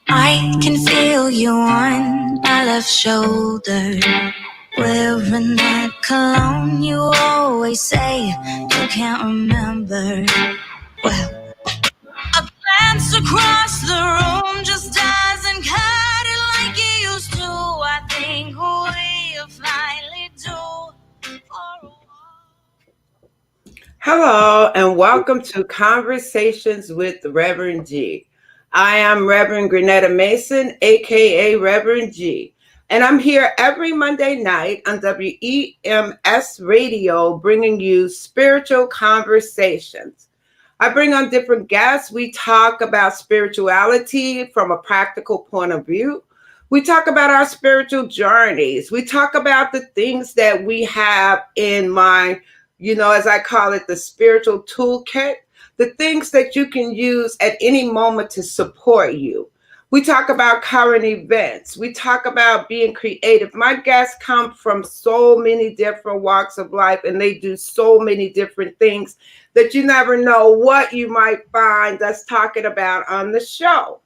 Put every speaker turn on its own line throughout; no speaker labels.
I can feel you on my left shoulder, wearing that cologne you always say you can't remember. Well, a glance across the room just doesn't cut it like it used to. I think we finally do for a while.
Hello and welcome to Conversations with Reverend G. I am Reverend Grenetta Mason, aka Reverend G, and I'm here every Monday night on WEMS Radio bringing you spiritual conversations. I bring on different guests. We talk about spirituality from a practical point of view. We talk about our spiritual journeys. We talk about the things that we have in mind, as I call it, the spiritual toolkit, the things that you can use at any moment to support you. We talk about current events. We talk about being creative. My guests come from so many different walks of life and they do so many different things that you never know what you might find us talking about on the show.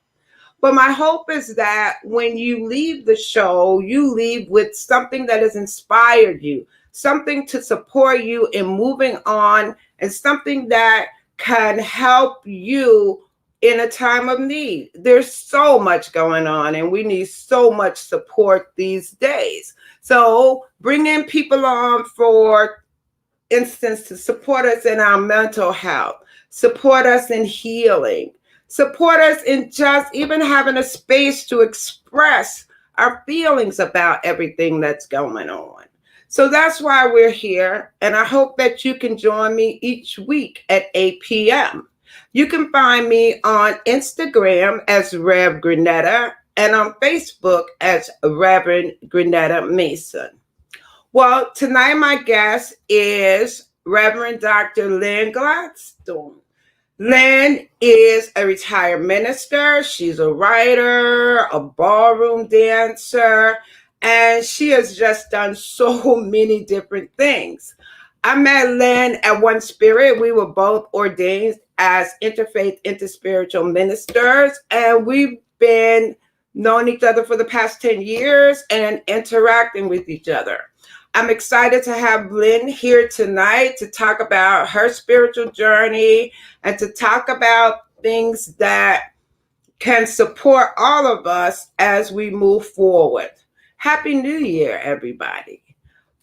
But my hope is that when you leave the show, you leave with something that has inspired you, something to support you in moving on, and something that can help you in a time of need. There's so much going on and we need so much support these days. So bring in people on, for instance, to support us in our mental health, support us in healing, support us in just even having a space to express our feelings about everything that's going on. So that's why we're here. And I hope that you can join me each week at 8 p.m. You can find me on Instagram as Rev Grenetta and on Facebook as Reverend Grenetta Mason. Well, tonight my guest is Reverend Dr. Lynn Gladstone. Lynn is a retired minister. She's a writer, a ballroom dancer, and she has just done so many different things. I met Lynn at One Spirit. We were both ordained as interfaith, interspiritual ministers, and we've been knowing each other for the past 10 years and interacting with each other. I'm excited to have Lynn here tonight to talk about her spiritual journey and to talk about things that can support all of us as we move forward. Happy New Year, everybody.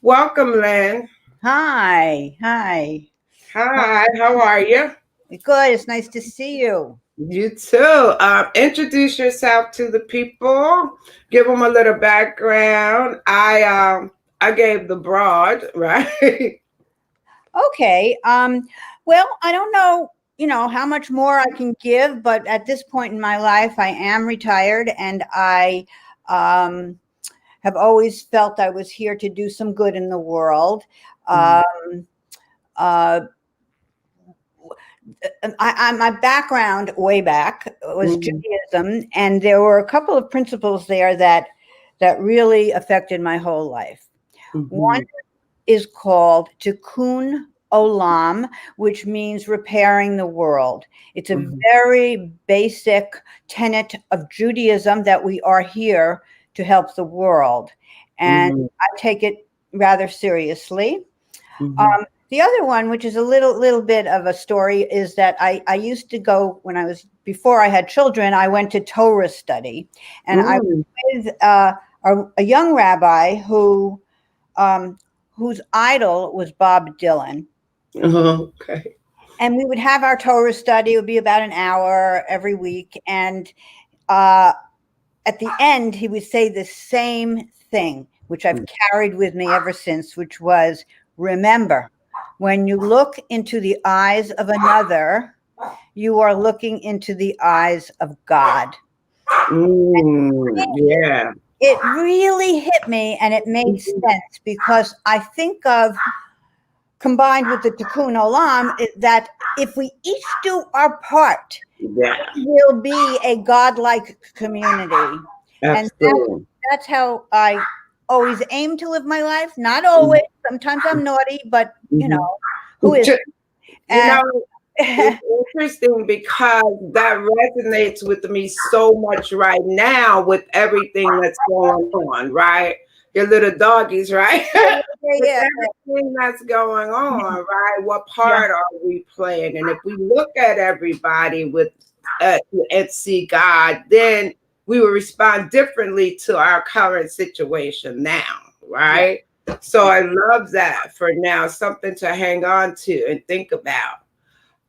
Welcome, Lynn.
Hi.
Hi, how are you?
Good. It's nice to see you.
You too. Introduce yourself to the people. Give them a little background. I gave the broad, right?
Okay. Well, I don't know, how much more I can give, but at this point in my life, I am retired and I have always felt I was here to do some good in the world. My background way back was Judaism, and there were a couple of principles there that really affected my whole life. One is called Tikkun Olam, which means repairing the world. It's a very basic tenet of Judaism that we are here to help the world, and I take it rather seriously. The other one, which is a little bit of a story, is that I used to go before I had children. I went to Torah study, and I was with a young rabbi whose idol was Bob Dylan.
Okay.
And we would have our Torah study. It would be about an hour every week, and at the end, he would say the same thing, which I've carried with me ever since, which was, remember, when you look into the eyes of another, you are looking into the eyes of God.
Yeah.
It really hit me, and it made sense, because I think of, combined with the Tikkun Olam, that if we each do our part, we'll be a God-like community.
Absolutely.
And that's how I always aim to live my life. Not always. Sometimes I'm naughty, but who isn't?
You
And
know, it's interesting because that resonates with me so much right now with everything that's going on, right? Your little doggies, right? With
yeah,
everything that's going on, right? What
yeah,
part are we playing? And if we look at everybody with and see God, then we will respond differently to our current situation now,
yeah.
right? So I love that for now, something to hang on to and think about.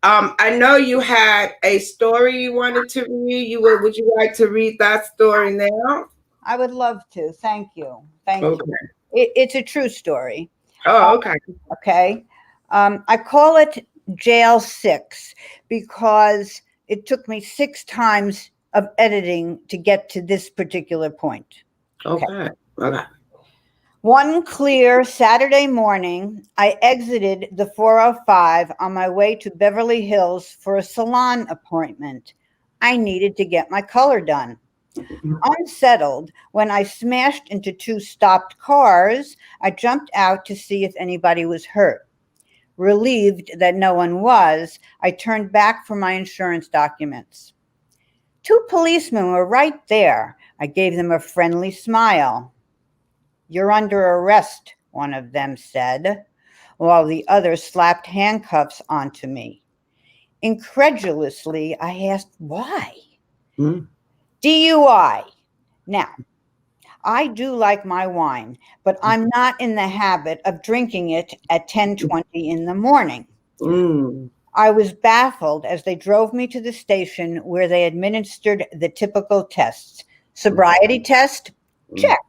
I know you had a story you wanted to read. Would you like to read that story now?
I would love to. Thank you. Thank you.
Okay.
It's a true story.
Oh, okay.
Okay. I call it Jail 6 because it took me 6 times of editing to get to this particular point.
Okay. Okay.
One clear Saturday morning, I exited the 405 on my way to Beverly Hills for a salon appointment. I needed to get my color done. Unsettled, when I smashed into 2 stopped cars, I jumped out to see if anybody was hurt. Relieved that no one was, I turned back for my insurance documents. 2 policemen were right there. I gave them a friendly smile. "You're under arrest," one of them said, while the other slapped handcuffs onto me. Incredulously, I asked, "Why?"
Mm.
DUI. Now, I do like my wine, but I'm not in the habit of drinking it at 10:20 in the morning.
Mm.
I was baffled as they drove me to the station where they administered the typical tests. Sobriety test? Check.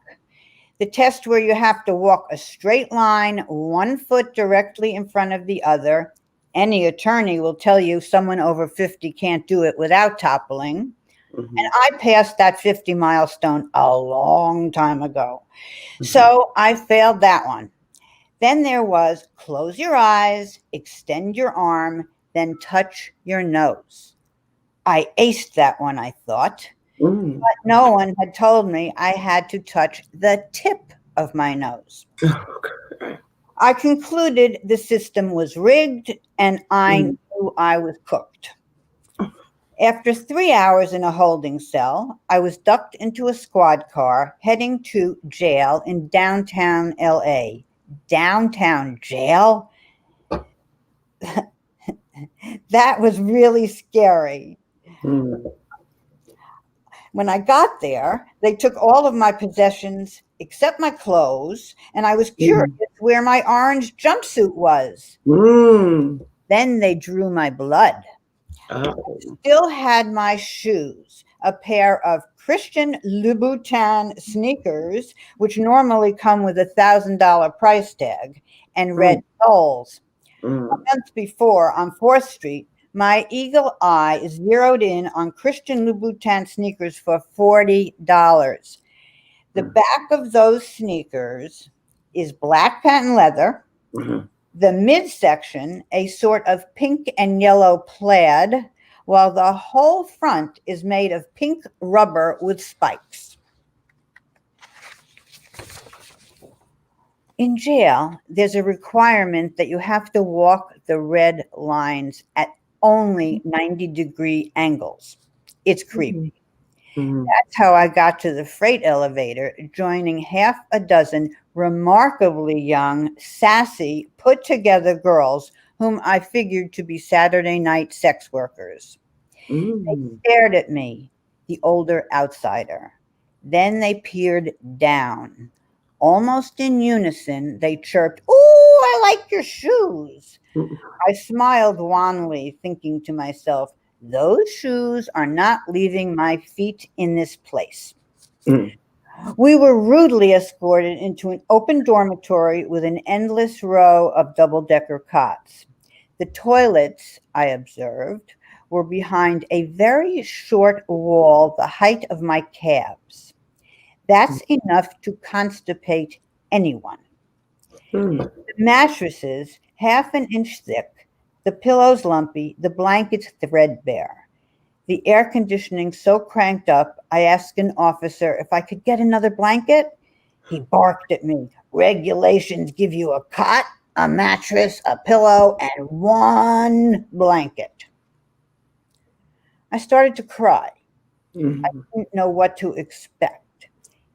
The test where you have to walk a straight line, 1 foot directly in front of the other. Any attorney will tell you someone over 50 can't do it without toppling.
Mhm.
And I passed that 50 milestone a long time ago. So I failed that one. Then there was close your eyes, extend your arm, then touch your nose. I aced that one, I thought.
Mm.
But no one had told me I had to touch the tip of my nose.
Okay.
I concluded the system was rigged and I knew I was cooked. After 3 hours in a holding cell, I was ducked into a squad car heading to jail in downtown LA. Downtown jail? That was really scary.
Mm.
When I got there, they took all of my possessions except my clothes, and I was curious where my orange jumpsuit was.
Mm.
Then they drew my blood.
Oh.
Still had my shoes, a pair of Christian Louboutin sneakers, which normally come with $1,000 price tag, and red soles. A
Mm.
month before, on 4th Street, my eagle eye zeroed in on Christian Louboutin sneakers for $40. The back of those sneakers is black patent leather,
Mhm.
the midsection a sort of pink and yellow plaid, while the whole front is made of pink rubber with spikes. In jail, there's a requirement that you have to walk the red lines at only 90-degree angles. It's creepy.
Mhm.
That's how I got to the freight elevator, joining half a dozen remarkably young, sassy, put together girls whom I figured to be Saturday night sex workers. They
Mm.
stared at me, the older outsider. Then they peered down. Almost in unison, they chirped, "Ooh, I like your shoes."
Mm.
I smiled wanly, thinking to myself, those shoes are not leaving my feet in this place.
Mm.
We were rudely escorted into an open dormitory with an endless row of double-decker cots. The toilets, I observed, were behind a very short wall the height of my calves. That's enough to constipate anyone.
Mm.
The mattresses, half an inch thick, the pillows lumpy, the blankets threadbare. The air conditioning so cranked up, I asked an officer if I could get another blanket. He barked at me. "Regulations give you a cot?" a mattress, a pillow, and one blanket. I started to cry. I didn't know what to expect.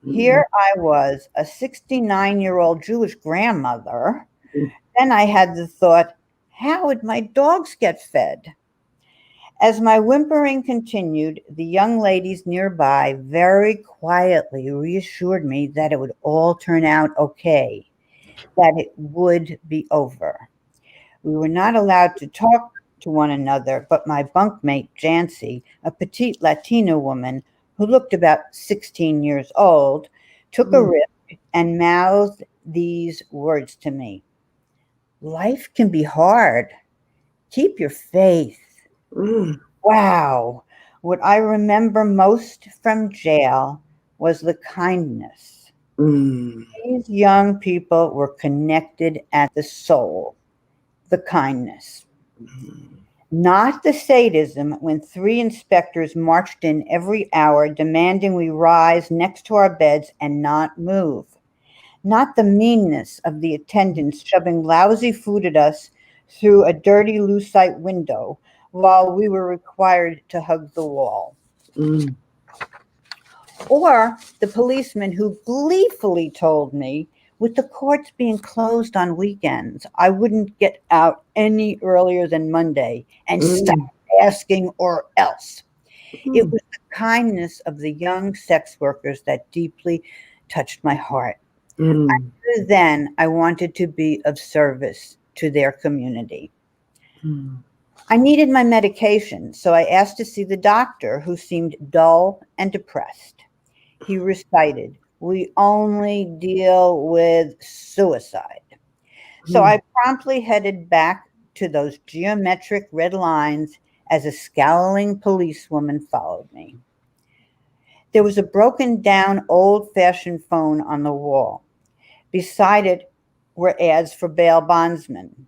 Here I was, a 69-year-old Jewish grandmother. Then I had the thought, how would my dogs get fed? As my whimpering continued, the young ladies nearby very quietly reassured me that it would all turn out okay, that it would be over. We were not allowed to talk to one another, but my bunkmate, Jancy, a petite Latina woman who looked about 16 years old, took a risk and mouthed these words to me. Life can be hard. Keep your faith. Wow. What I remember most from jail was the kindness. These young people were connected at the soul, the kindness. Not the sadism when 3 inspectors marched in every hour demanding we rise next to our beds and not move. Not the meanness of the attendants shoving lousy food at us through a dirty lucite window while we were required to hug the wall. Or the policeman who gleefully told me, with the courts being closed on weekends, I wouldn't get out any earlier than Monday and stop asking or else. It was the kindness of the young sex workers that deeply touched my heart. I knew then I wanted to be of service to their community. I needed my medication, so I asked to see the doctor, who seemed dull and depressed. He recited, "We only deal with suicide." So I promptly headed back to those geometric red lines as a scowling policewoman followed me. There was a broken down old-fashioned phone on the wall. Beside it were ads for bail bondsmen.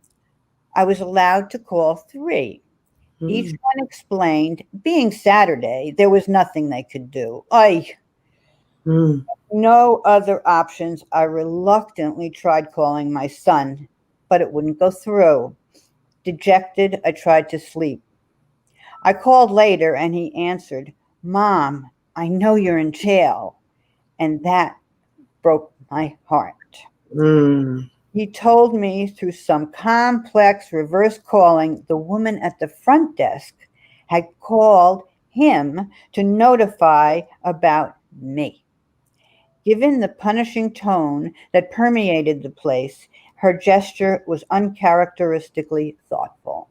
I was allowed to call 3. Each one explained, being Saturday, there was nothing they could do. No other options. I reluctantly tried calling my son, but it wouldn't go through. Dejected, I tried to sleep. I called later and he answered, "Mom, I know you're in jail." And that broke my heart. He told me through some complex reverse calling, the woman at the front desk had called him to notify about me. Given the punishing tone that permeated the place, her gesture was uncharacteristically thoughtful.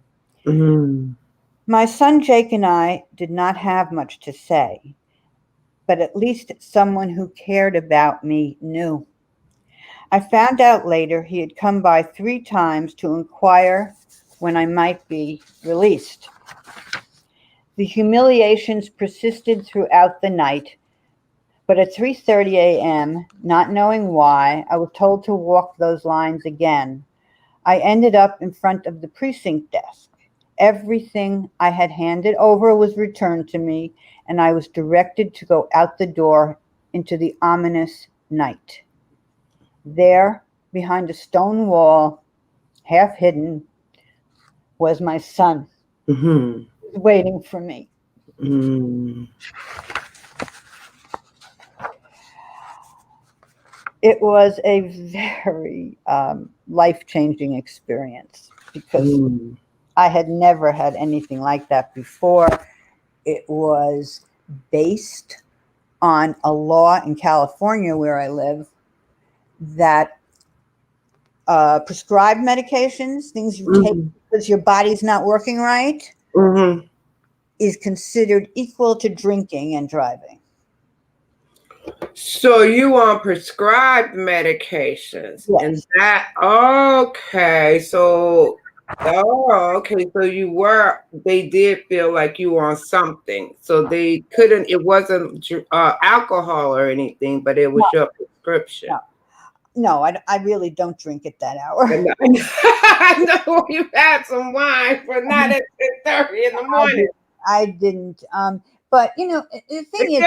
My son Jake and I did not have much to say, but at least someone who cared about me knew. I found out later he had come by 3 times to inquire when I might be released. The humiliations persisted throughout the night, but at 3:30 a.m., not knowing why, I was told to walk those lines again. I ended up in front of the precinct desk. Everything I had handed over was returned to me, and I was directed to go out the door into the ominous night. There, behind a stone wall, half hidden, was my son, waiting for me. It was a very life-changing experience because I had never had anything like that before. It was based on a law in California where I live that prescribed medications, things you take because your body's not working right, is considered equal to drinking and driving.
So you on prescribed medications,
Yes.
and that okay. So they did feel like you were on something. So they couldn't. It wasn't alcohol or anything, but it was your prescription.
No, I really don't drink at that hour.
I know you had some wine, but not at 10:30 in the morning.
I didn't. But you know, the thing is,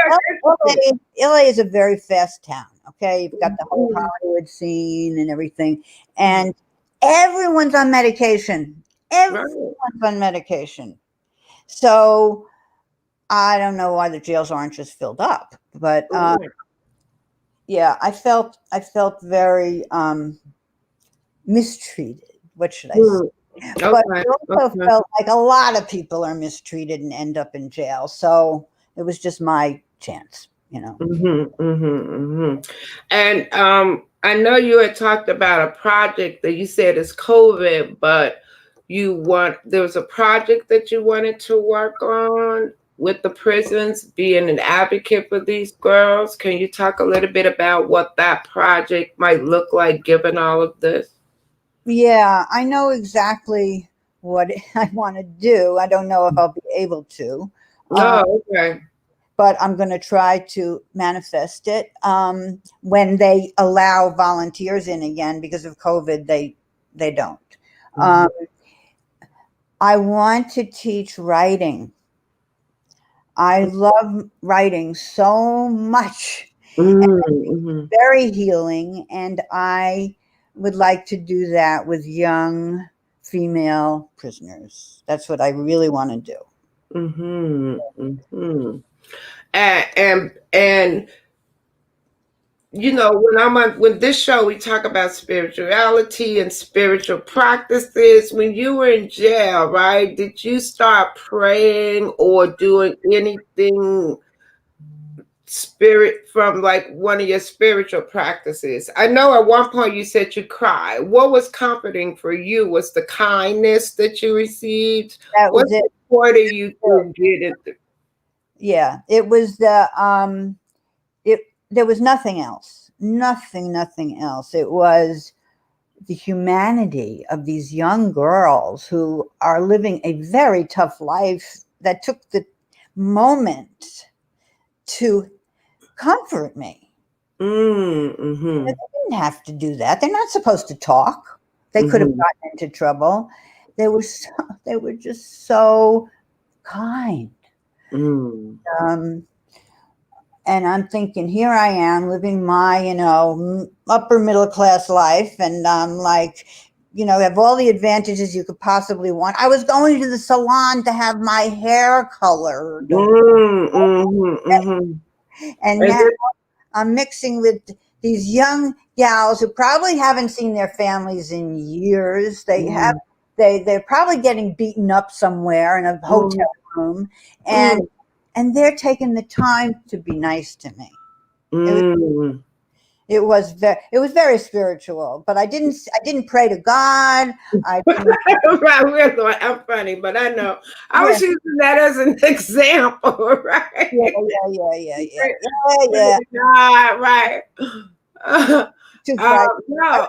LA is a very fast town. Okay, you've got the whole Hollywood scene and everything, and everyone's on medication. Everyone's on medication. So I don't know why the jails aren't just filled up, but yeah, I felt very mistreated. What should I say? But I also felt like a lot of people are mistreated and end up in jail. So it was just my chance, you know.
And I know you had talked about a project that you said is COVID, but there was a project that you wanted to work on with the prisons, being an advocate for these girls. Can you talk a little bit about what that project might look like given all of this?
Yeah, I know exactly what I want to do. I don't know if I'll be able to.
Oh, okay.
But I'm going to try to manifest it when they allow volunteers in again. Because of COVID, they don't. I want to teach writing. I love writing so much. It's very healing, and I would like to do that with young female prisoners. That's what I really want to do.
And you know, when this show we talk about spirituality and spiritual practices. When you were in jail, right? Did you start praying or doing anything spirit from like one of your spiritual practices? I know at one point you said you cried. What was comforting for you? Was the kindness that you received?
That was it.
What supported you to get it?
Yeah, it was the there was nothing else. Nothing else. It was the humanity of these young girls who are living a very tough life that took the moment to comfort me. They didn't have to do that. They're not supposed to talk. They could have gotten into trouble. They were just so kind. And I'm thinking, here I am living my, upper middle class life, and I'm like, have all the advantages you could possibly want. I was going to the salon to have my hair colored. And now I'm mixing with these young gals who probably haven't seen their families in years. They're probably getting beaten up somewhere in a hotel room, and they're taking the time to be nice to me. It was very spiritual, but I didn't pray to God. I didn't.
Right, I'm funny, but I know I was using that as an example, right?
Yeah.
God, right. No,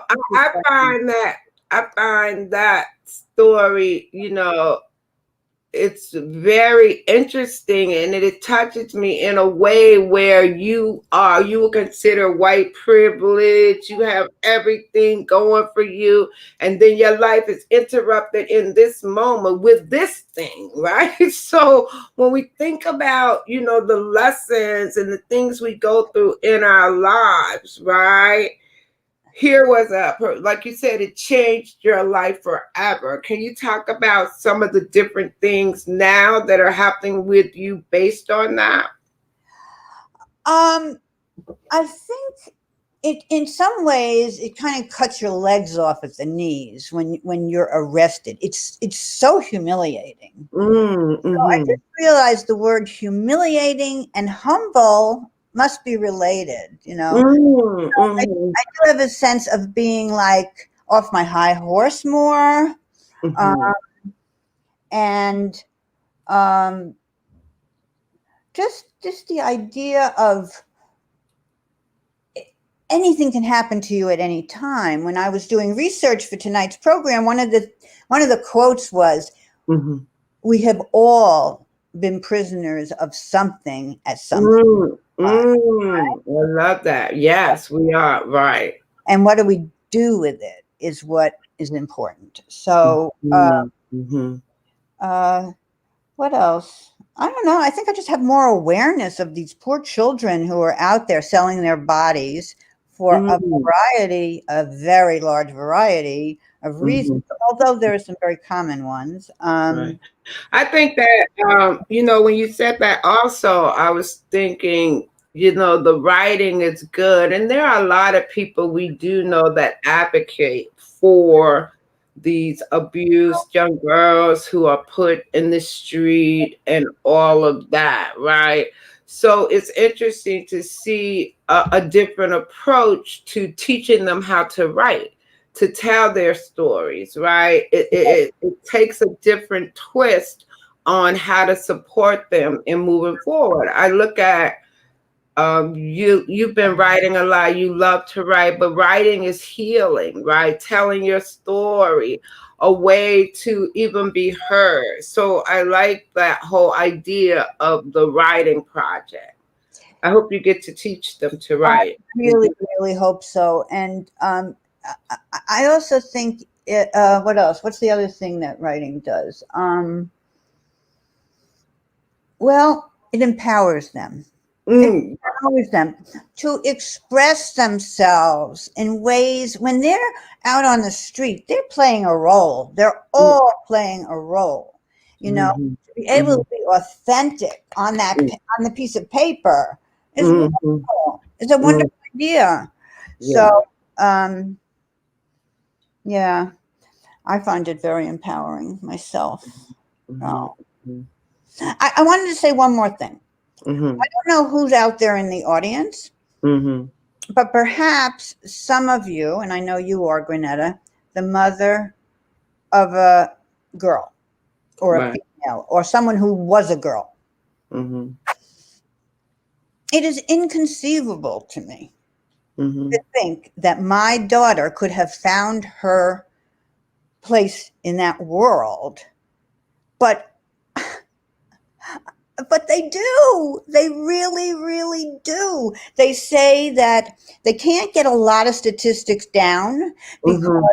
I find that story, it's very interesting, and it touches me in a way where you will consider white privilege. You have everything going for you, and then your life is interrupted in this moment with this thing, right? So when we think about, the lessons and the things we go through in our lives, right? Here was like you said, it changed your life forever. Can you talk about some of the different things now that are happening with you based on that?
I think in some ways it kind of cuts your legs off at the knees when you're arrested. It's so humiliating. So I just realized the word humiliating and humble must be related, I do have a sense of being like off my high horse more, and just the idea of anything can happen to you at any time. When I was doing research for tonight's program, one of the quotes was, "We have all been prisoners of something at some point."
I love that. Yes, we are. Right.
And what do we do with it is what is important. So, what else? I don't know. I think I just have more awareness of these poor children who are out there selling their bodies for a variety, a very large variety of reasons, although there are some very common ones.
Right. I think that, when you said that also, I was thinking, the writing is good. And there are a lot of people we do know that advocate for these abused young girls who are put in the street and all of that, right? So it's interesting to see a different approach to teaching them how to write, to tell their stories, right? It takes a different twist on how to support them in moving forward. I look at you've been writing a lot, you love to write, but writing is healing, right? Telling your story, a way to even be heard. So I like that whole idea of the writing project. I hope you get to teach them to write.
I really, really hope so. And I also think, what else? What's the other thing that writing does? Well, it empowers them. It empowers them to express themselves in ways when they're out on the street, they're playing a role. They're all playing a role. To be able to be authentic on the piece of paper is wonderful. It's a wonderful idea. So, yeah, I find it very empowering myself. I wanted to say one more thing. I don't know who's out there in the audience, but perhaps some of you, and I know you are, Granetta, the mother of a girl or a female or someone who was a girl. It is inconceivable to me to think that my daughter could have found her place in that world, but they do. They really, really do. They say that they can't get a lot of statistics down because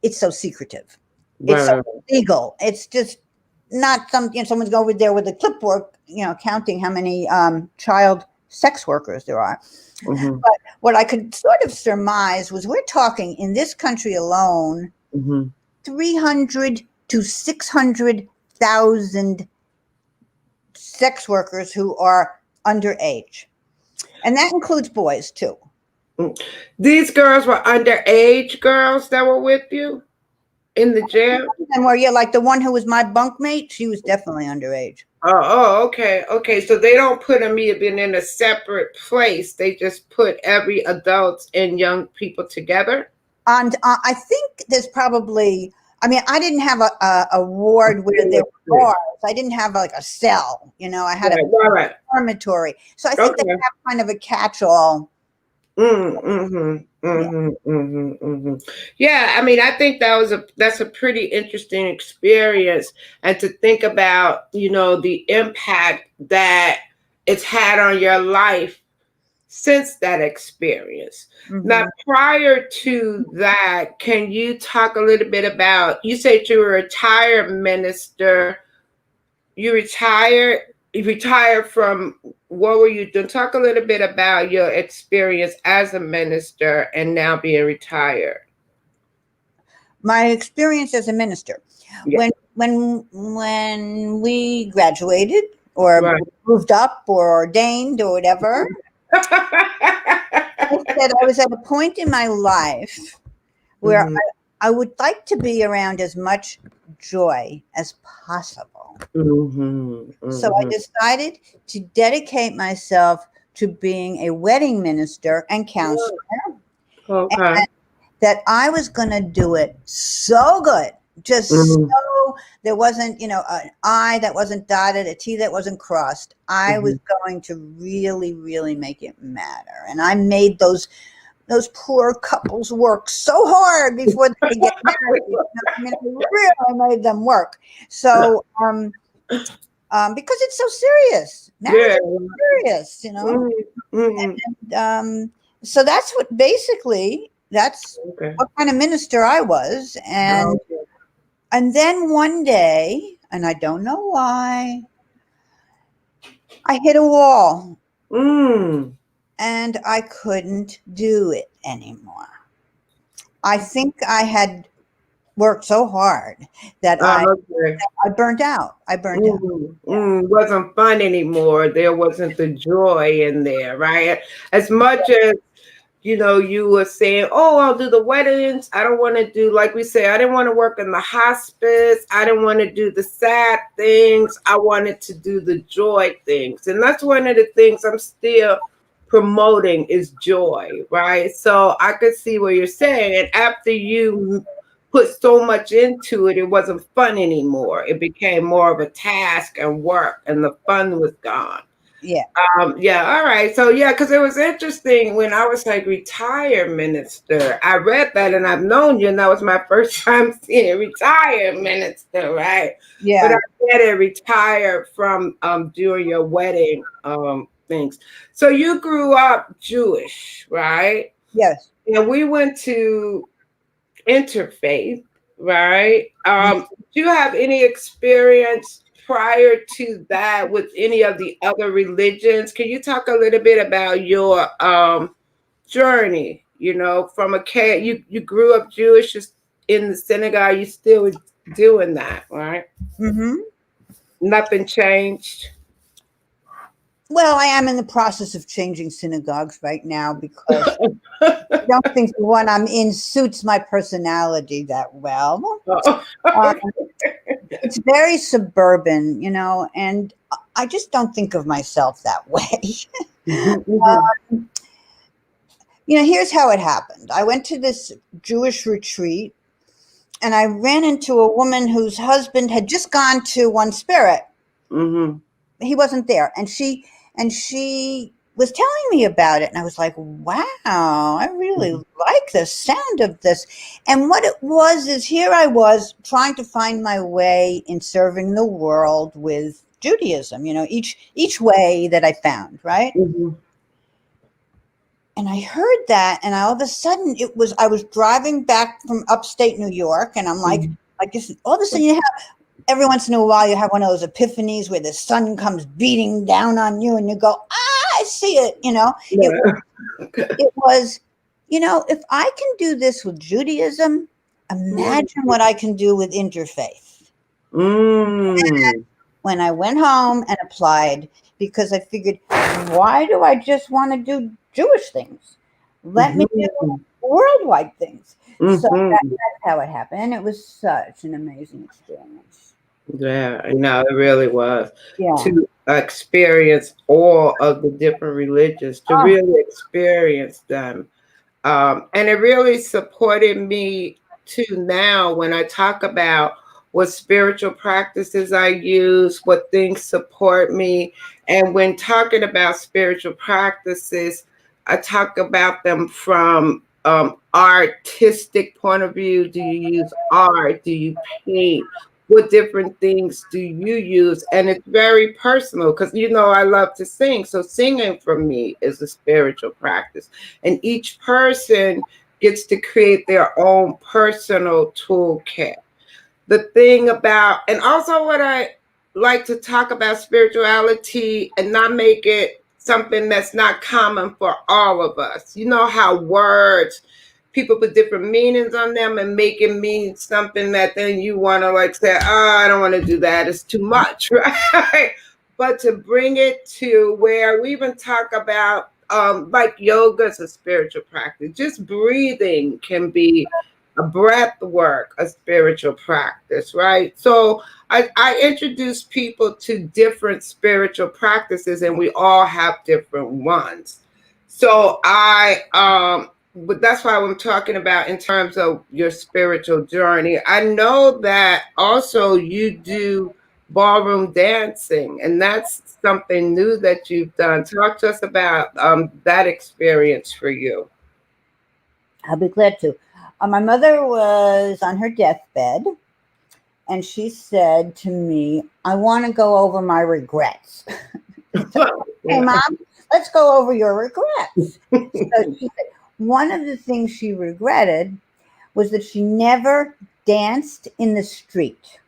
it's so secretive. It's so illegal. It's just not something, someone's over there with a clipboard, counting how many child sex workers there are. But what I could sort of surmise was we're talking in this country alone, 300 to 600,000 sex workers who are underage. And that includes boys too.
These girls were underage girls that were with you in the jail?
And like the one who was my bunkmate, she was definitely underage.
Okay. So they don't put them even in a separate place. They just put every adult and young people together?
And I think there's probably, I didn't have a ward where there were bars. I didn't have like a cell, I had a dormitory. So I think they have kind of a catch-all.
Yeah, I think that's a pretty interesting experience, and to think about, the impact that it's had on your life since that experience. Now, prior to that, can you talk a little bit about, you said you were a retired minister. You retired from, what were you doing? Talk a little bit about your experience as a minister and now being retired.
My experience as a minister. Yeah. When we graduated or moved up or ordained or whatever, I said I was at a point in my life where I would like to be around as much joy as possible. So I decided to dedicate myself to being a wedding minister and counselor. And that I was going to do it so good, just so there wasn't, an I that wasn't dotted, a T that wasn't crossed. I was going to really, really make it matter. And I made those poor couples work so hard before they could get married. I really made them work. So, because it's so serious. Marriage is serious, And, so that's what basically, that's what kind of minister I was. And then one day, and I don't know why, I hit a wall. and I couldn't do it anymore. I think I had worked so hard that
Okay.
I burnt out. I burnt out.
Wasn't fun anymore. There wasn't the joy in there, right? As much as you were saying, "Oh, I'll do the weddings." I don't want to do, like we say, I didn't want to work in the hospice. I didn't want to do the sad things. I wanted to do the joy things, and that's one of the things I'm still promoting is joy, right? So I could see what you're saying, and after you put so much into it, it wasn't fun anymore. It became more of a task and work, and the fun was gone.
Yeah.
Yeah, all right. So yeah, because it was interesting when I was like retired minister. I read that and I've known you, and that was my first time seeing retired minister, right? But I
Yeah.
read it retired from doing your wedding things. So you grew up Jewish, right?
Yes.
And we went to interfaith, right? Do you have any experience prior to that with any of the other religions? Can you talk a little bit about your journey? From a kid, you grew up Jewish, just in the synagogue. You still doing that, right?
Mm-hmm.
Nothing changed.
Well, I am in the process of changing synagogues right now because I don't think the one I'm in suits my personality that well.
Oh,
Um, it's very suburban, and I just don't think of myself that way.
mhm,
Here's how it happened. I went to this Jewish retreat and I ran into a woman whose husband had just gone to One Spirit.
mhm,
He wasn't there, and she was telling me about it, and I was like, wow, I really
mhm,
like the sound of this. And what it was is, here I was trying to find my way in serving the world with Judaism, each way that I found, right?
mhm,
And I heard that, and all of a sudden I was driving back from upstate New York, and I'm
mhm.
like this, all of a sudden, every once in a while you have one of those epiphanies where the sun comes beating down on you and you go, I see it. it,
Yeah.
it was, if I can do this with Judaism, imagine what I can do with interfaith.
Mm.
When I went home and applied, because I figured, why do I just want to do Jewish things? Let me do
Mhm.
worldwide things. So
Mhm.
that's how it happened. And it was such an amazing experience.
Yeah, I know it really was
Yeah.
to experience all of the different religions, to
Oh,
really experience them. And it really supported me too now when I talk about what spiritual practices I use, what things support me. And when talking about spiritual practices, I talk about them from artistic point of view. Do you use art? Do you paint? What different things do you use? And it's very personal because I love to sing. So singing for me is a spiritual practice, and each person gets to create their own personal toolkit. The thing about, and also what I like to talk about spirituality and not make it something that's not common for all of us. You know how words, people put different meanings on them and make it mean something that then you want to like say, oh, I don't want to do that. It's too much, right? But to bring it to where we even talk about like yoga is a spiritual practice. Just breathing can be a breath work, a spiritual practice, right? So I introduce people to different spiritual practices, and we all have different ones. So but that's why I'm talking about in terms of your spiritual journey. I know that also you do ballroom dancing, and that's something new that you've done. Talk to us about that experience for you.
I'll be glad to. My mother was on her deathbed, and she said to me, I want to go over my regrets. Hey,
Yeah.
Mom, let's go over your regrets. So she said one of the things she regretted was that she never danced in the street.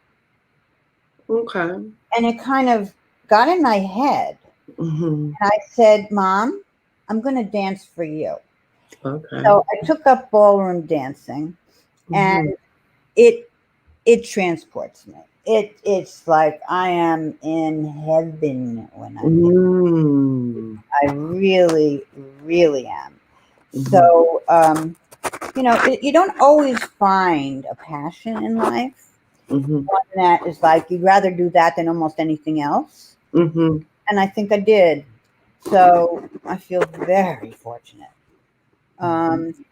Okay.
And it kind of got in my head.
Hmm.
And I said, Mom, I'm going to dance for you.
Okay.
So I took up ballroom dancing, and it transports me. It's like I am in heaven when I'm dancing.
Mm.
I really, really am.
Mhm.
So, you don't always find a passion in life.
Mhm.
One that is like you'd rather do that than almost anything else.
Mhm.
And I think I did. So I feel very fortunate.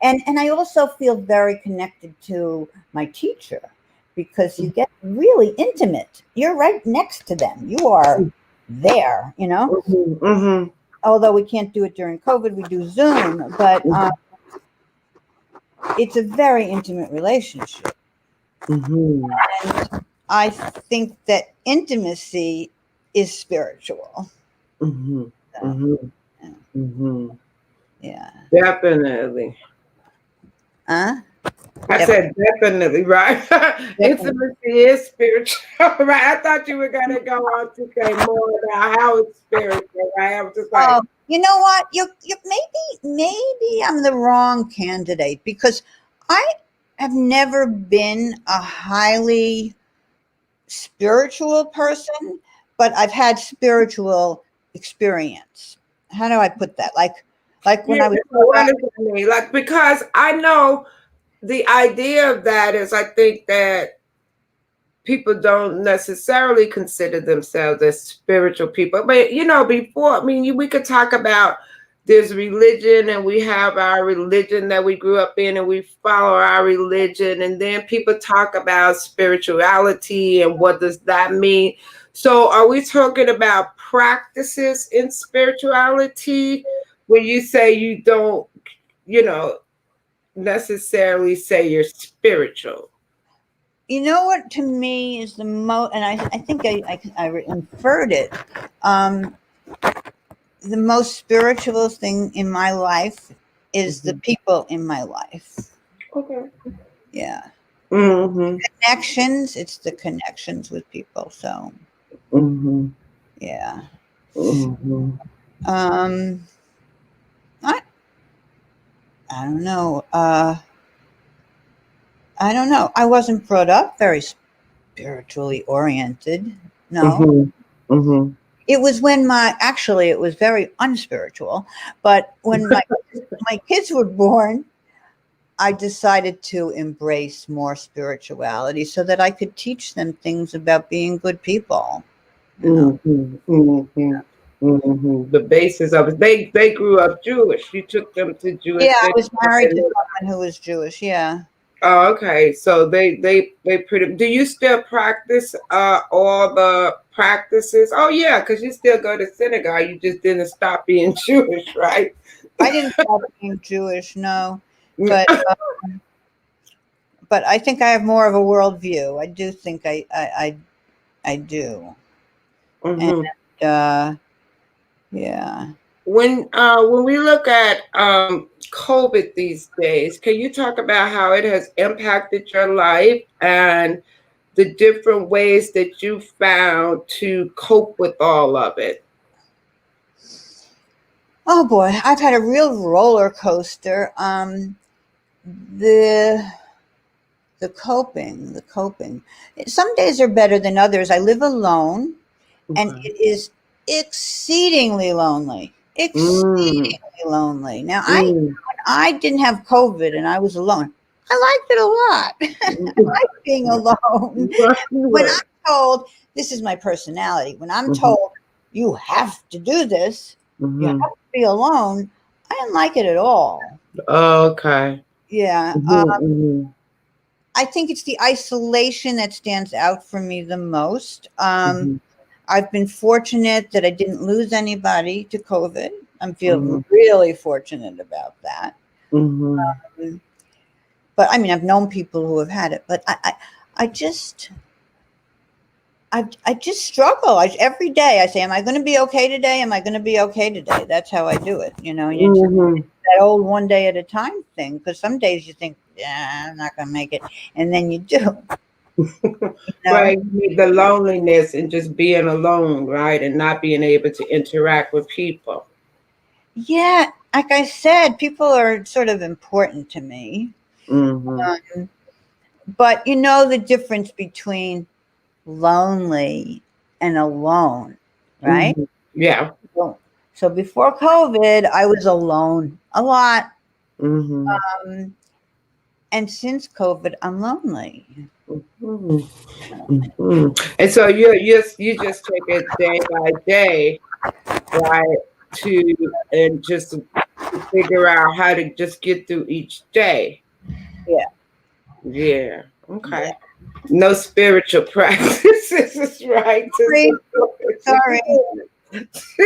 And I also feel very connected to my teacher because you get really intimate. You're right next to them. You are there,
Mhm. Mhm.
Although we can't do it during COVID, we do Zoom, but it's a very intimate relationship.
Mhm.
And I think that intimacy is spiritual.
Mhm.
So,
Mhm. Mhm.
yeah.
Definitely.
Huh?
I
Yep.
said definitely, right?
Definitely.
Intimacy is spiritual, right? I thought you were gonna go on to say more about how it's spiritual, right? I was just like,
Oh, you know what? You maybe I'm the wrong candidate because I have never been a highly spiritual person, but I've had spiritual experience. How do I put that? Like when
yeah,
I was
so what does that mean? Like, because I know the idea of that is I think that people don't necessarily consider themselves as spiritual people. But before, I mean, we could talk about there's religion and we have our religion that we grew up in and we follow our religion. And then people talk about spirituality and what does that mean? So are we talking about practices in spirituality when you say you don't, you know, necessarily say you're spiritual?
you know what to me is the most, and I think I inferred it. Um, the most spiritual thing in my life is the
Mhm.
people in my life.
Okay.
Yeah.
Mm-hmm.
Connections, it's the connections with people. So,
Mm-hmm.
yeah.
Mm-hmm.
Um, I, I don't know. I don't know. I wasn't brought up very spiritually oriented. No.
Mm-hmm. Mm-hmm.
It was actually, it was very unspiritual. But when my kids were born, I decided to embrace more spirituality so that I could teach them things about being good people. You know.
Mm-hmm. Mm-hmm. Mm-hmm. The basis of it. They grew up Jewish. You took them to
Yeah,
Jewish
I was married to
synagogue.
someone who was Jewish. Yeah.
Oh, okay. So they pretty. Do you still practice all the practices? Oh yeah, because you still go to synagogue. You just didn't stop being Jewish, right?
I didn't stop being Jewish, no, but I think I have more of a worldview. I do think I do, and
Mm-hmm.
uh, yeah.
When we look at COVID these days, can you talk about how it has impacted your life and the different ways that you found to cope with all of it?
Oh boy, I've had a real roller coaster. The the coping. Some days are better than others. I live alone, and
Okay.
it is exceedingly lonely.
Mm,
Exceedingly lonely. Now,
mm,
I didn't have COVID and I was alone. I liked it a lot. I like being alone. When
Right.
I'm told, this is my personality, when I'm
Mhm,
told you have to do this, you have
mhm.
to be alone, I didn't like it at all.
Okay.
Yeah.
Mhm, mhm,
I think it's the isolation that stands out for me the most.
mhm,
I've been fortunate that I didn't lose anybody to COVID. I feel
mhm,
really fortunate about that.
mhm.
Um, But I mean, I've known people who have had it, but I just, I just struggle. Every day I say, "Am I going to be okay today? Am I going to be okay today?" That's how I do it. You just
Mhm.
that old one day at a time thing. Because some days you think, "Yeah, I'm not going to make it," and then you do. You know?
Right, you need the loneliness and just being alone, right, and not being able to interact with people.
Yeah. like I said, people are sort of important to me. But you know the difference between lonely and alone, right?
Yeah.
So before COVID, I was alone a lot.
Mm-hmm.
And since COVID, I'm lonely.
Mm-hmm. Mm-hmm. And so you just take it day by day, right? And just to figure out how to just get through each day.
Yeah.
Yeah. Okay. No spiritual practices, right?
Sorry.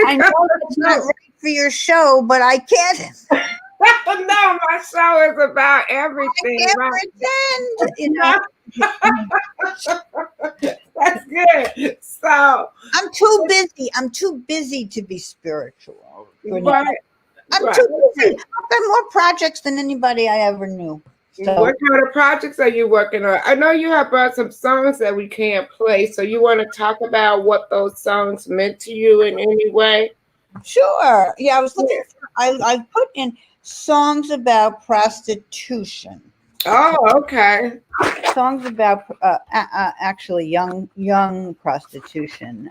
I know it's not right for your show, but I can't.
No, my show is about
I
everything,
can't
right?
pretend. You know,
That's good. So
I'm too busy. I'm too busy to be spiritual. Renee.
right,
I'm
right.
too busy.
Okay.
I've got more projects than anybody I ever knew. So
What kind of projects are you working on? I know you have brought some songs that we can't play, so you want to talk about what those songs meant to you in any way?
sure. Yeah, I was looking
Yeah.
for I put in songs about prostitution.
Oh, okay.
Songs about actually young prostitution.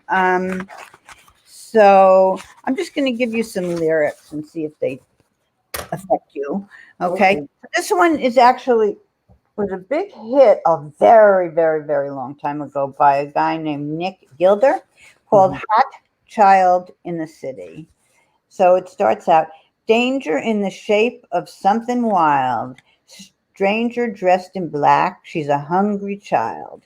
So I'm just going to give you some lyrics and see if they affect you. Okay.
Okay.
This one is actually was a big hit a very, very, very long time ago by a guy named Nick Gilder called
Mhm.
Hot Child in the City. So it starts out danger in the shape of something wild. Stranger dressed in black. She's a hungry child.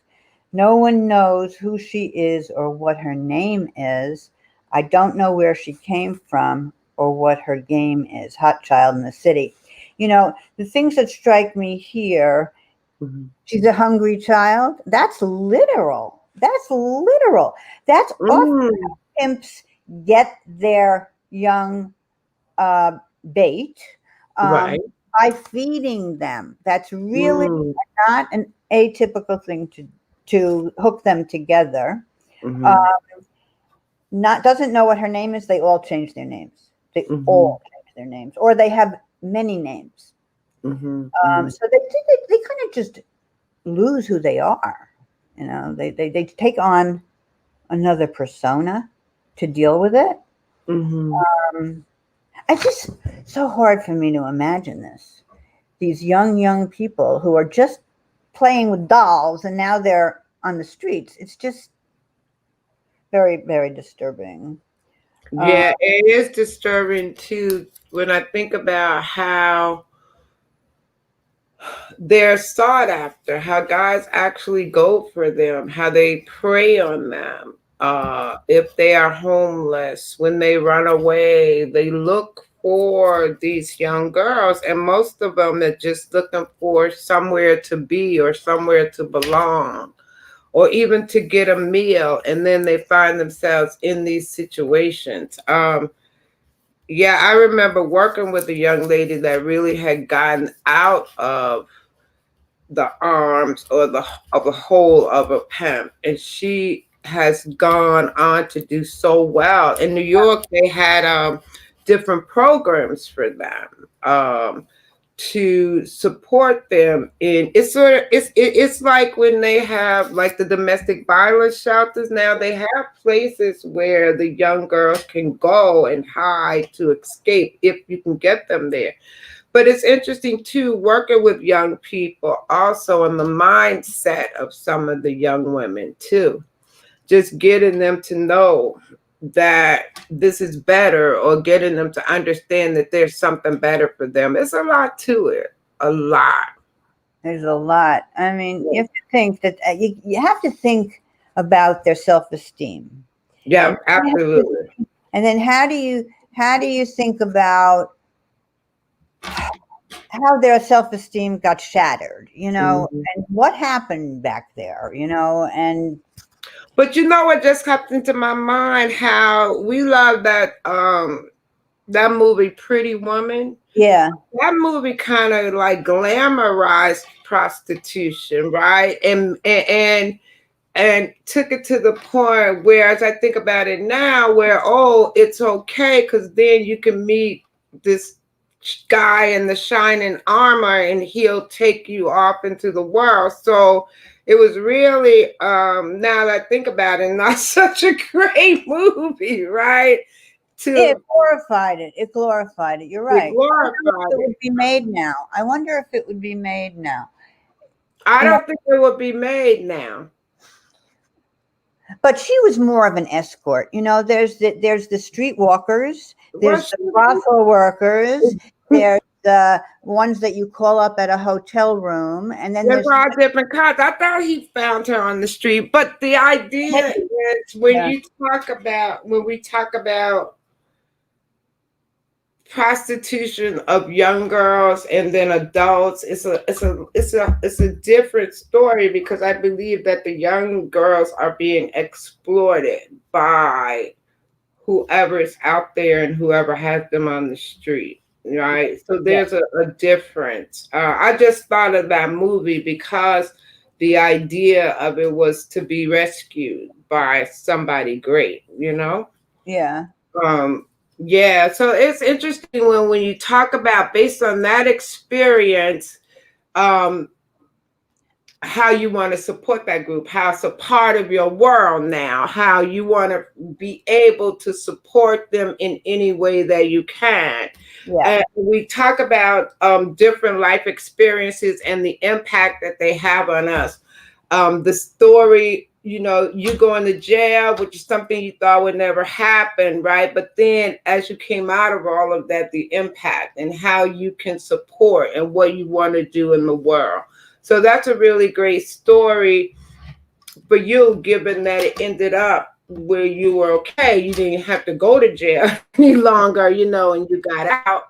No one knows who she is or what her name is. I don't know where she came from or what her game is. Hot child in the city. You know, the things that strike me here,
Mhm.
she's a hungry child. That's literal. That's literal. That's often
Mm,
pimps get their young uh, bait
right.
by feeding them. That's really
Mm,
not an atypical thing to hook them together. Uh,
mhm,
not doesn't know what her name is. They all change their names. They
mhm,
all change their names, or they have many names.
mhm, mhm,
So they kind of just lose who they are. You know, they take on another persona to deal with it.
mhm.
Um, it's just so hard for me to imagine this. These young people who are just playing with dolls and now they're on the streets. It's just very, very disturbing. Uh,
Yeah, it is disturbing too when I think about how they're sought after, how guys actually go for them, how they prey on them. If they are homeless, when they run away, they look for these young girls, and most of them are just looking for somewhere to be or somewhere to belong, or even to get a meal, and then they find themselves in these situations. Yeah, I remember working with a young lady that really had gotten out of the arms or the of a whole of a pimp, and she has gone on to do so well. In New York, they had different programs for them to support them in it's sort of it's like when they have like the domestic violence shelters. Now they have places where the young girls can go and hide to escape if you can get them there. But it's interesting too, working with young people also in the mindset of some of the young women too. Just getting them to know that this is better, or getting them to understand that there's something better for them. It's a lot to it. A lot.
there's a lot. I mean, you have to think that you have to think about their self-esteem,
Yeah,
and
absolutely.
and then how do you think about how their self-esteem got shattered? You know,
Mhm.
and what happened back there? You know, and
But you know what just popped into my mind? How we love that movie Pretty Woman.
yeah,
That movie kind of like glamorized prostitution, right? And took it to the point where, as I think about it now, where oh, it's okay because then you can meet this guy in the shining armor, and he'll take you off into the world. So it was really, now that I think about it, not such a great movie, right?
It glorified it. It glorified it. You're right. I wonder if it would be made now. I wonder if it would be made now.
I don't think it would be made now.
But she was more of an escort. You know, there's the streetwalkers, there's the brothel workers, there's the ones that you call up at a hotel room, and then there's
all different kinds. I thought he found her on the street, but the idea is when we talk about prostitution of young girls and then adults, it's a different story, because I believe that the young girls are being exploited by whoever is out there and whoever has them on the street, right? So there's a difference. I just thought of that movie because the idea of it was to be rescued by somebody great, you know?
Yeah.
Yeah, so it's interesting when you talk about, based on that experience, how you want to support that group, how it's a part of your world now, how you want to be able to support them in any way that you can.
Yeah.
And we talk about different life experiences and the impact that they have on us. The story, you know, you going to jail, which is something you thought would never happen, right? But then as you came out of all of that, the impact and how you can support and what you want to do in the world. So that's a really great story for you, given that it ended up where you were okay. You didn't have to go to jail any longer, you know, and you got out.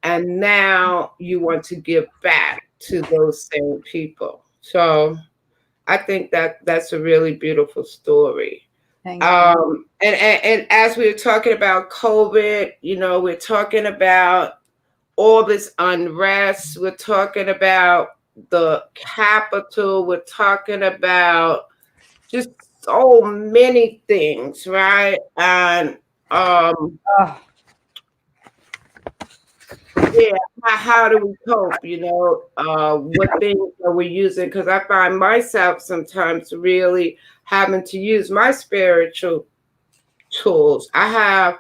And now you want to give back to those same people. So I think that that's a really beautiful story.
Thank you.
And as we were talking about COVID, you know, we're talking about all this unrest. We're talking about the Capitol. We're talking about just so many things, right? And yeah, how do we cope? You know, what things are we using? Because I find myself sometimes really having to use my spiritual tools. I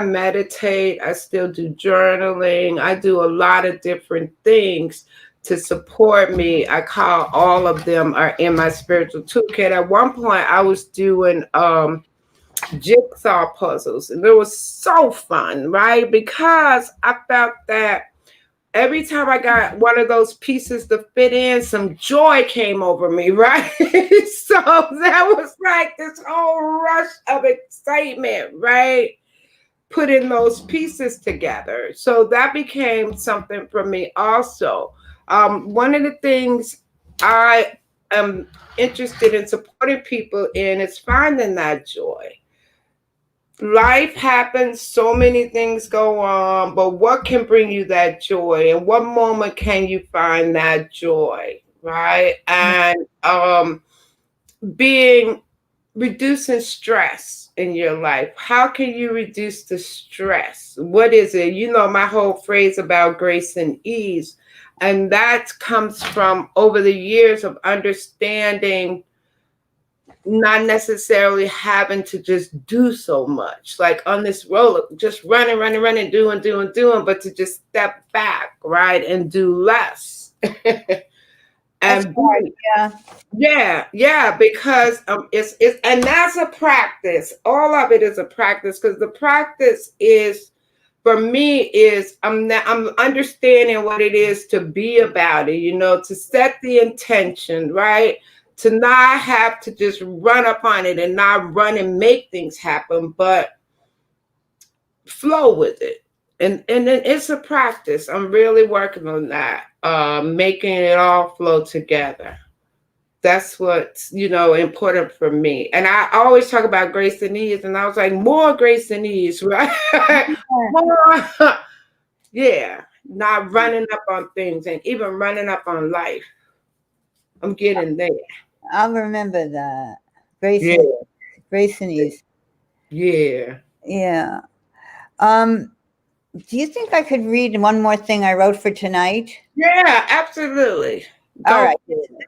meditate, I still do journaling, I do a lot of different things to support me. I call all of them are in my spiritual toolkit. At one point I was doing jigsaw puzzles, and it was so fun, right? Because I felt that every time I got one of those pieces to fit in, some joy came over me, right? So that was like this whole rush of excitement, right? Putting those pieces together. So that became something for me also. One of the things I am interested in supporting people in is finding that joy. Life happens, so many things go on, but what can bring you that joy? And what moment can you find that joy, right? And reducing stress in your life. How can you reduce the stress? What is it? You know, my whole phrase about grace and ease. And that comes from over the years of understanding, not necessarily having to just do so much, like on this roller, just running, doing, but to just step back, right, and do less. And yeah, because it's and that's a practice. All of it is a practice, because the practice is, for me, is I'm understanding what it is to be about it, you know, to set the intention, right? To not have to just run up on it and not run and make things happen, but flow with it. And then it's a practice. I'm really working on that, making it all flow together. That's what's, you know, important for me. And I always talk about grace and ease, and I was like, more grace and ease, right? More, yeah, not running up on things and even running up on life. I'm getting there.
I'll remember that. Grace and ease.
Yeah.
Yeah. Do you think I could read one more thing I wrote for tonight?
Yeah, absolutely.
All
Go.
right.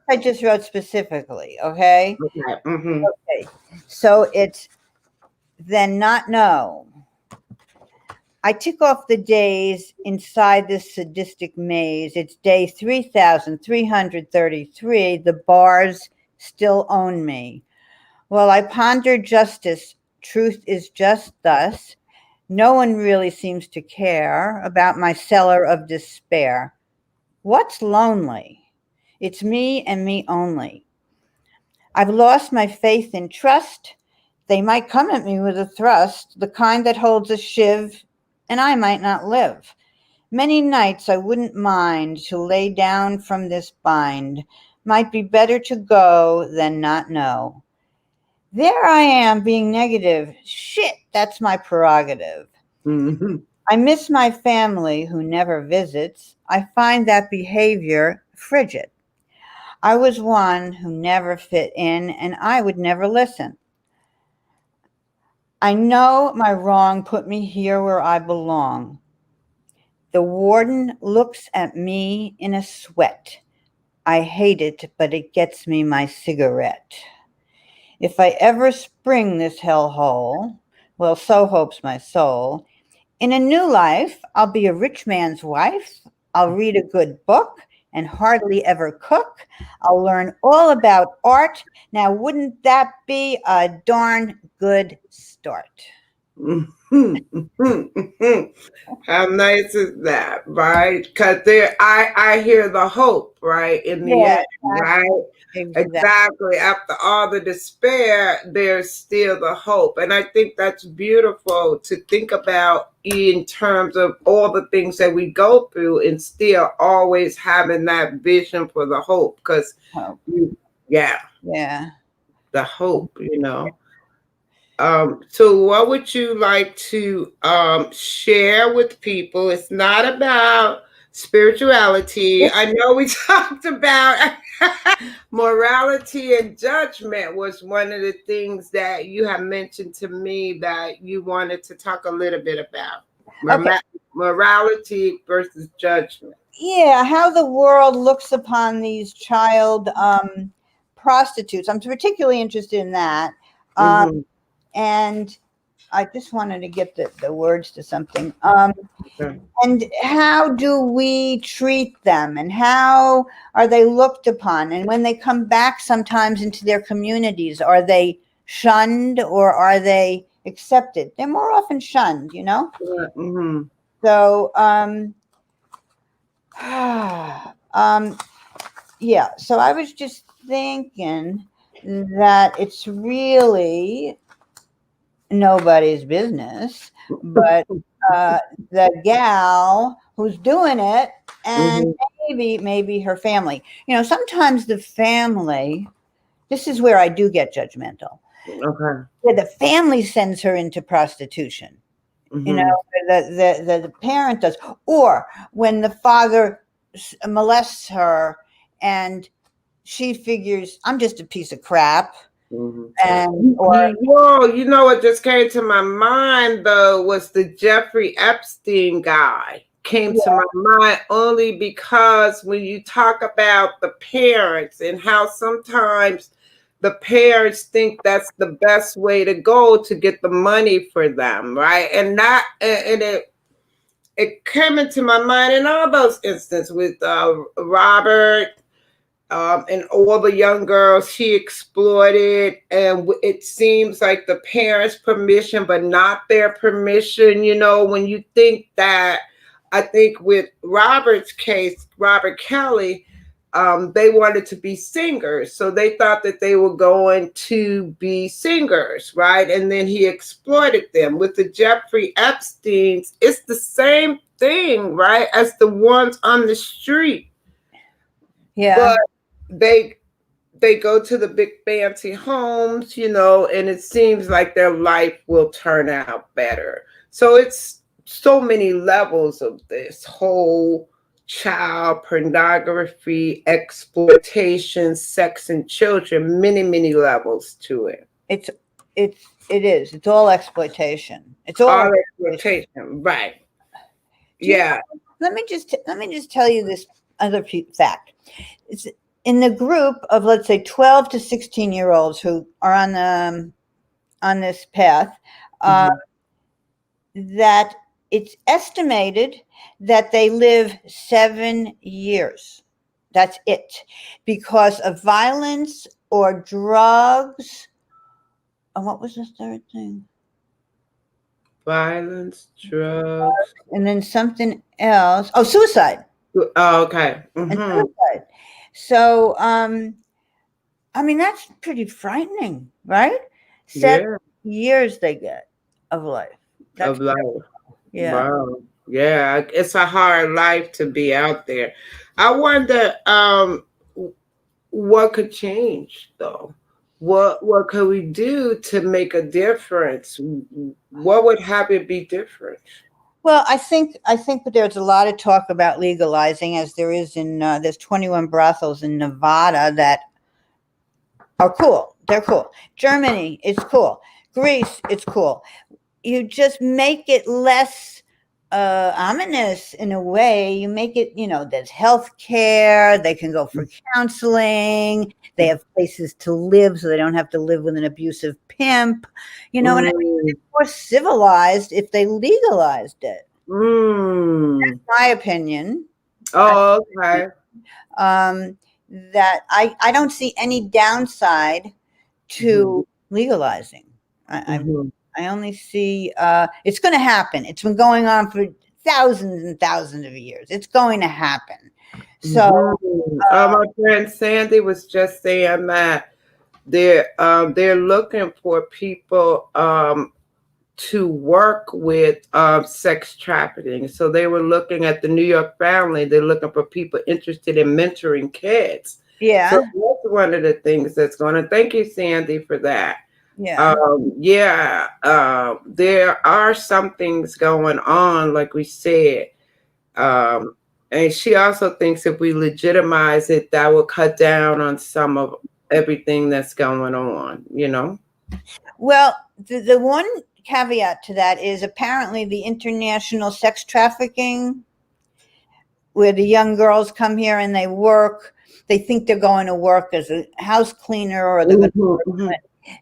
I just wrote specifically, okay?
Okay. Mm-hmm.
Okay. So it's then not know. I tick off the days inside this sadistic maze. It's day 3,333. The bars still own me. While I ponder justice, truth is just thus. No one really seems to care about my cellar of despair. What's lonely? It's me and me only. I've lost my faith and trust. They might come at me with a thrust, the kind that holds a shiv, and I might not live. Many nights I wouldn't mind to lay down from this bind. Might be better to go than not know. There I am being negative. Shit, that's my prerogative.
Mm-hmm.
I miss my family who never visits. I find that behavior frigid. I was one who never fit in, and I would never listen. I know my wrong put me here where I belong. The warden looks at me in a sweat. I hate it, but it gets me my cigarette. If I ever spring this hellhole, well, so hopes my soul. In a new life, I'll be a rich man's wife. I'll read a good book and hardly ever cook. I'll learn all about art. Now, wouldn't that be a darn good start?
How nice is that, right? Because I hear the hope, right, in the
Yeah,
end, right?
exactly.
Exactly. After all the despair, there's still the hope. And I think that's beautiful to think about in terms of all the things that we go through and still always having that vision for the hope. Because,
Oh,
yeah,
yeah.
the hope, So what would you like to share with people? It's not about spirituality. I know we talked about morality and judgment was one of the things that you have mentioned to me that you wanted to talk a little bit about.
Okay.
Morality versus judgment.
Yeah, how the world looks upon these child prostitutes. I'm particularly interested in that. Um,
Mm-hmm.
and I just wanted to get the words to something.
Okay.
And how do we treat them, and how are they looked upon? And when they come back sometimes into their communities, are they shunned or are they accepted? They're more often shunned, you know?
Mm-hmm.
So, yeah, so I was just thinking that it's really nobody's business, but the gal who's doing it, and
Mm-hmm.
maybe her family. You know, sometimes the family. This is where I do get judgmental.
Okay.
Where the family sends her into prostitution. You
Mm-hmm.
know, the parent does, or when the father molests her, and she figures I'm just a piece of crap, and or
Whoa, you know what just came to my mind though was the Jeffrey Epstein guy. Came to my mind only because when you talk about the parents and how sometimes the parents think that's the best way to go to get the money for them, right? And that and it came into my mind in all those instances with Robert and all the young girls he exploited, and it seems like the parents' permission, but not their permission. When you think that, I think with Robert's case, Robert Kelly, they wanted to be singers, so they thought that they were going to be singers, right? And then he exploited them. With the Jeffrey Epsteins, it's the same thing, right, as the ones on the street.
yeah,
But they go to the big fancy homes, and it seems like their life will turn out better. So it's so many levels of this whole child pornography, exploitation, sex and children, many, many levels to it.
it's it is. It's all exploitation. It's all
All exploitation, right. Yeah.
Let me just tell you this other fact. It's in the group of, let's say, 12 to 16-year-olds who are on this path, that it's estimated that they live 7 years. That's it, because of violence or drugs. And what was the third thing?
Violence, drugs,
and then something else. Oh, suicide.
Oh, okay.
And suicide. So, I mean, that's pretty frightening, right? 7 years they get of life. That's
Of life.
yeah.
Wow. Yeah, it's a hard life to be out there. I wonder what could change though. What could we do to make a difference? What would have it be different?
Well, I think that there's a lot of talk about legalizing, as there is in there's 21 brothels in Nevada that are cool. They're cool. Germany, it's cool. Greece, it's cool. You just make it less ominous in a way. You make it, there's health care. They can go for counseling. They have places to live, so they don't have to live with an abusive pimp. You know what I mean? It's more civilized if they legalized it. That's my opinion.
Oh, okay.
That I don't see any downside to legalizing. I only see it's going to happen. It's been going on for thousands and thousands of years. It's going to happen. So,
my friend Sandy was just saying that they're looking for people to work with sex trafficking. So they were looking at the New York family. They're looking for people interested in mentoring kids.
Yeah.
So that's one of the things that's going to. Thank you, Sandy, for that.
Yeah.
There are some things going on, like we said. And she also thinks if we legitimize it, that will cut down on some of everything that's going on.
Well, the one caveat to that is apparently the international sex trafficking, where the young girls come here and they work. They think they're going to work as a house cleaner, or they're going to work,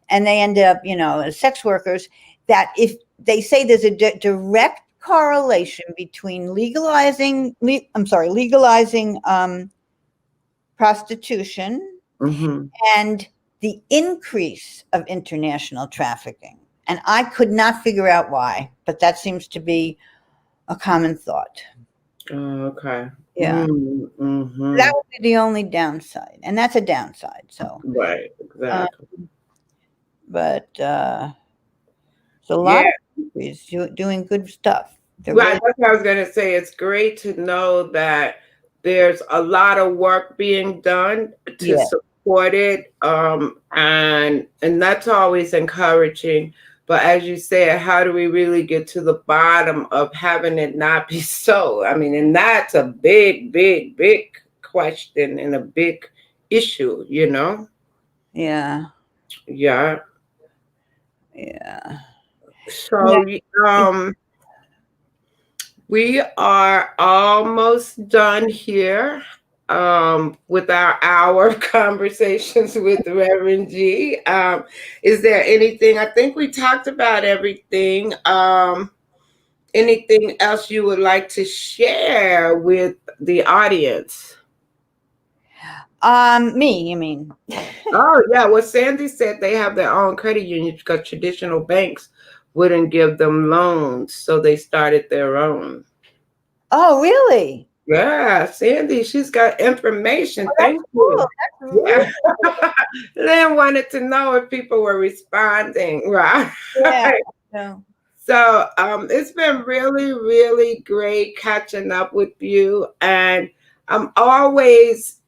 and they end up, as sex workers. That if they say there's a direct correlation between legalizing prostitution and the increase of international trafficking. And I could not figure out why, but that seems to be a common thought.
Oh, okay.
Yeah. That would be the only downside, and that's a downside. So
right, exactly.
But there's a lot of countries doing good stuff.
Right, that's what I was going to say. It's great to know that there's a lot of work being done to support it, and that's always encouraging. But as you said, how do we really get to the bottom of having it not be so? I mean, and that's a big, big, big question and a big issue,
Yeah.
Yeah.
Yeah.
So, we are almost done here with our hour of conversations with Reverend G. Is there anything? I think we talked about everything. Anything else you would like to share with the audience?
Me, you mean?
Oh, yeah. Well, Sandy said they have their own credit union because traditional banks wouldn't give them loans, so they started their own.
Oh, really?
Yeah, Sandy, she's got information.
Oh,
Thank you.
Cool.
Yeah. Lynn wanted to know if people were responding, right?
Yeah.
So it's been really, really great catching up with you. And I'm always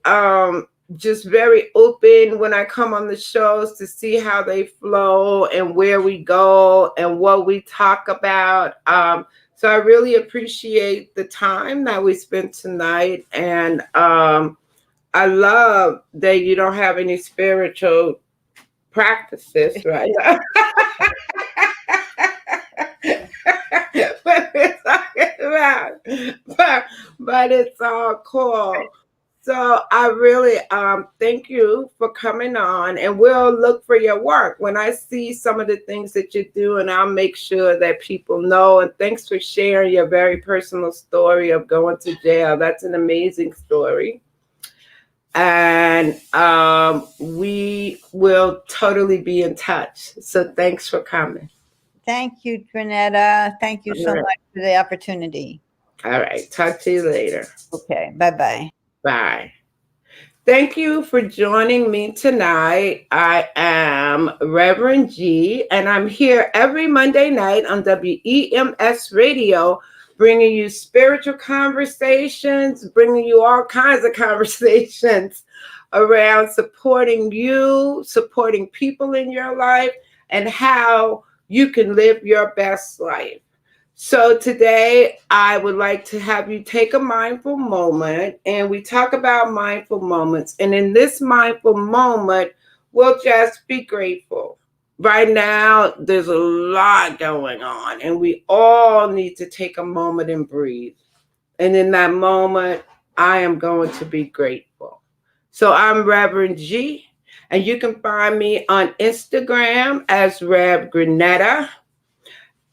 just very open when I come on the shows to see how they flow and where we go and what we talk about. So I really appreciate the time that we spent tonight. And I love that you don't have any spiritual practices, right? but it's all cool. So I really thank you for coming on, and we'll look for your work. When I see some of the things that you do, and I'll make sure that people know. And thanks for sharing your very personal story of going to jail. That's an amazing story. And we will totally be in touch. So thanks for coming.
Thank you, Trinetta. Thank you so much for the opportunity.
All right. Talk to you later.
Okay. Bye-bye.
Bye. Thank you for joining me tonight. I am Reverend G, and I'm here every Monday night on WEMS Radio, bringing you spiritual conversations, bringing you all kinds of conversations around supporting you, supporting people in your life, and how you can live your best life. So today I would like to have you take a mindful moment, and we talk about mindful moments. And in this mindful moment, we'll just be grateful. Right now, there's a lot going on, and we all need to take a moment and breathe. And in that moment, I am going to be grateful. So I'm Reverend G, and you can find me on Instagram as Rev Grenetta,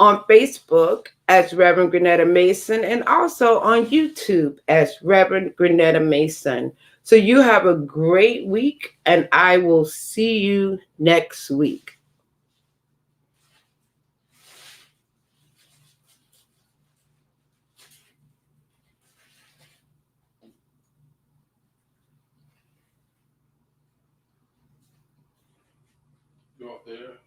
on Facebook as Reverend Grenetta Mason, and also on YouTube as Reverend Grenetta Mason. So you have a great week, and I will see you next week.
Go up there.